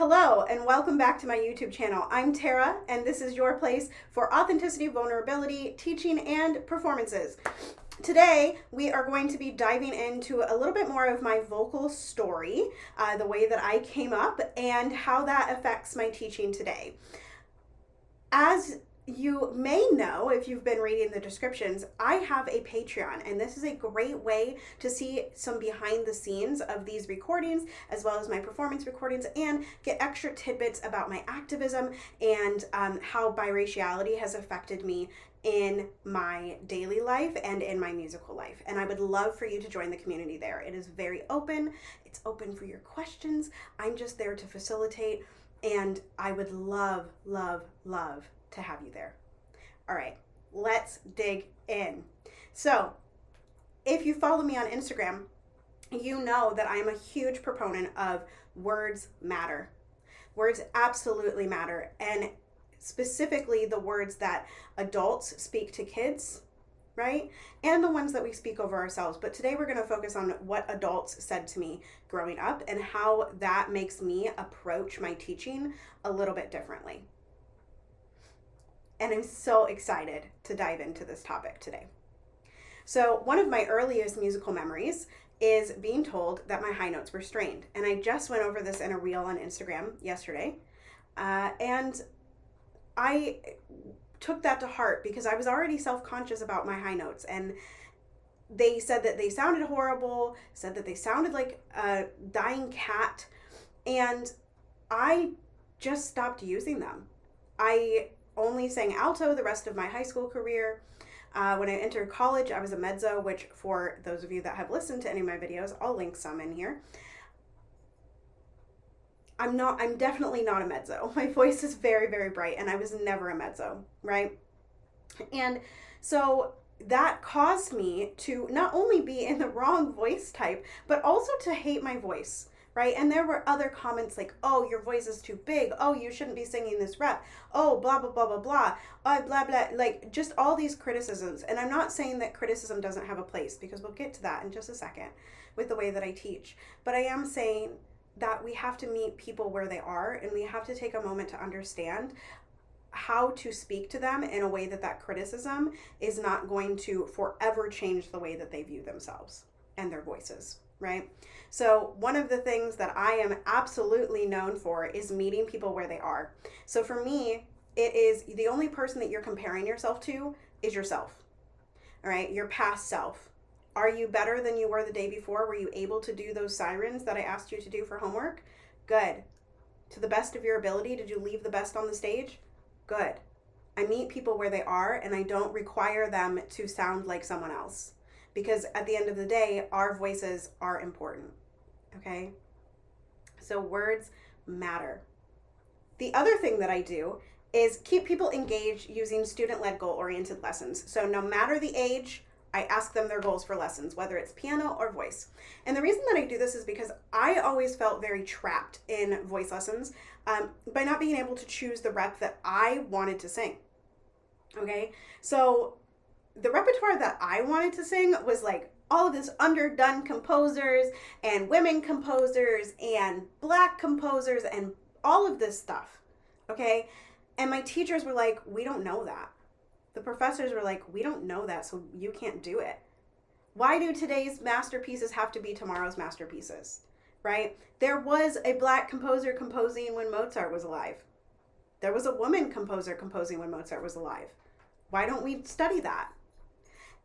Hello and welcome back to my YouTube channel. I'm Tara and this is your place for authenticity, vulnerability, teaching, and performances. Today we are going to be diving into a little bit more of my vocal story, the way that I came up and how that affects my teaching today. As you may know, if you've been reading the descriptions, I have a Patreon, and this is a great way to see some behind the scenes of these recordings, as well as my performance recordings, and get extra tidbits about my activism and how biraciality has affected me in my daily life and in my musical life. And I would love for you to join the community there. It is very open. It's open for your questions. I'm just there to facilitate, and I would love, love, love to have you there. All right, let's dig in. So if you follow me on Instagram, you know that I'm a huge proponent of words matter. Words absolutely matter, and specifically the words that adults speak to kids, right? And the ones that we speak over ourselves. But today we're going to focus on what adults said to me growing up and how that makes me approach my teaching a little bit differently. And I'm so excited to dive into this topic today. So one of my earliest musical memories is being told that my high notes were strained. And I just went over this in a reel on Instagram yesterday. And I took that to heart because I was already self-conscious about my high notes. And they said that they sounded horrible, said that they sounded like a dying cat. And I just stopped using them. I only sang alto the rest of my high school career. When I entered college, I was a mezzo, which for those of you that have listened to any of my videos, I'll link some in here. I'm definitely not a mezzo. My voice is very, very bright, and I was never a mezzo, right? And so that caused me to not only be in the wrong voice type, but also to hate my voice. Right? And there were other comments like, oh, your voice is too big. Oh, you shouldn't be singing this rep. Oh, blah, blah, blah, blah, blah. Blah, blah. Like just all these criticisms. And I'm not saying that criticism doesn't have a place, because we'll get to that in just a second with the way that I teach. But I am saying that we have to meet people where they are, and we have to take a moment to understand how to speak to them in a way that that criticism is not going to forever change the way that they view themselves and their voices. Right? So one of the things that I am absolutely known for is meeting people where they are. So for me, it is the only person that you're comparing yourself to is yourself. All right, your past self. Are you better than you were the day before? Were you able to do those sirens that I asked you to do for homework? Good. To the best of your ability, did you leave the best on the stage? Good. I meet people where they are, and I don't require them to sound like someone else. Because at the end of the day, our voices are important, okay? So words matter. The other thing that I do is keep people engaged using student-led goal-oriented lessons. So no matter the age, I ask them their goals for lessons, whether it's piano or voice. And the reason that I do this is because I always felt very trapped in voice lessons by not being able to choose the rep that I wanted to sing, okay? So the repertoire that I wanted to sing was like all of this underdone composers and women composers and black composers and all of this stuff, okay? And my teachers were like, we don't know that. The professors were like, we don't know that, so you can't do it. Why do today's masterpieces have to be tomorrow's masterpieces, right? There was a black composer composing when Mozart was alive. There was a woman composer composing when Mozart was alive. Why don't we study that?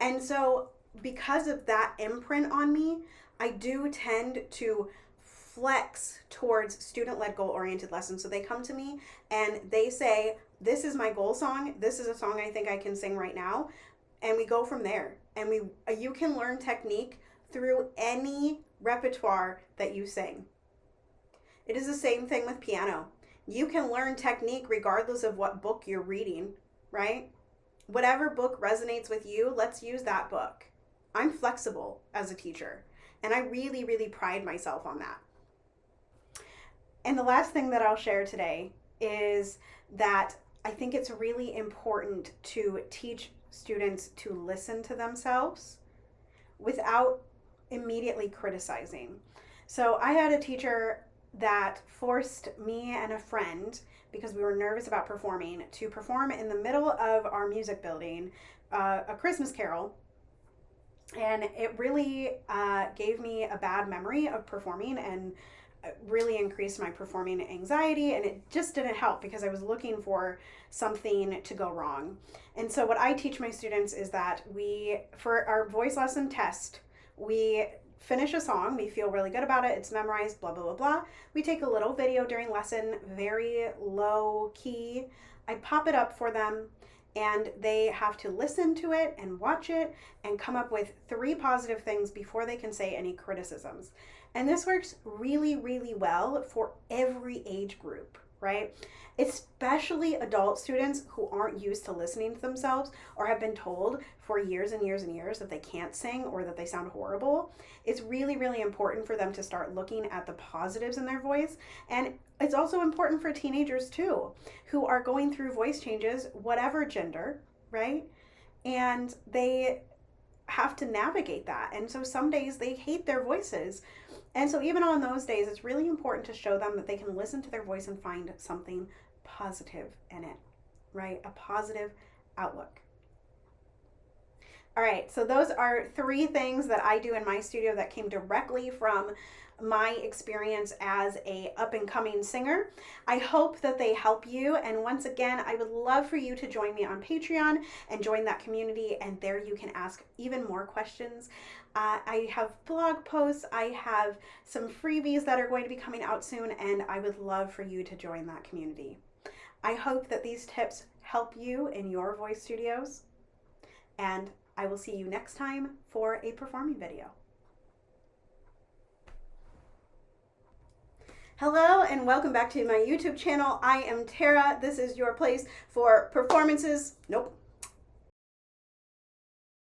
And so because of that imprint on me, I do tend to flex towards student-led goal-oriented lessons. So they come to me and they say, this is my goal song. This is a song I think I can sing right now. And we go from there. And you can learn technique through any repertoire that you sing. It is the same thing with piano. You can learn technique regardless of what book you're reading, right? Whatever book resonates with you, let's use that book. I'm flexible as a teacher, and I really, really pride myself on that. And the last thing that I'll share today is that I think it's really important to teach students to listen to themselves without immediately criticizing. So I had a teacher that forced me and a friend, because we were nervous about performing, to perform in the middle of our music building a Christmas carol. And it really gave me a bad memory of performing, and really increased my performing anxiety, and it just didn't help because I was looking for something to go wrong. And so what I teach my students is that for our voice lesson test, we finish a song, we feel really good about it, it's memorized, blah, blah, blah, blah. We take a little video during lesson, very low key. I pop it up for them, and they have to listen to it and watch it and come up with 3 positive things before they can say any criticisms. And this works really, really well for every age group, right? Especially adult students who aren't used to listening to themselves or have been told for years and years and years that they can't sing or that they sound horrible. It's really, really important for them to start looking at the positives in their voice. And it's also important for teenagers too, who are going through voice changes, whatever gender, right? And they have to navigate that. And so some days they hate their voices. And so even on those days, it's really important to show them that they can listen to their voice and find something positive in it, right? A positive outlook. All right, so those are 3 things that I do in my studio that came directly from my experience as a up-and-coming singer. I hope that they help you, and once again, I would love for you to join me on Patreon and join that community, and there you can ask even more questions. I have blog posts, I have some freebies that are going to be coming out soon, and I would love for you to join that community. I hope that these tips help you in your voice studios, and I will see you next time for a performing video. Hello and welcome back to my YouTube channel. I am Tara. This is your place for performances. Nope.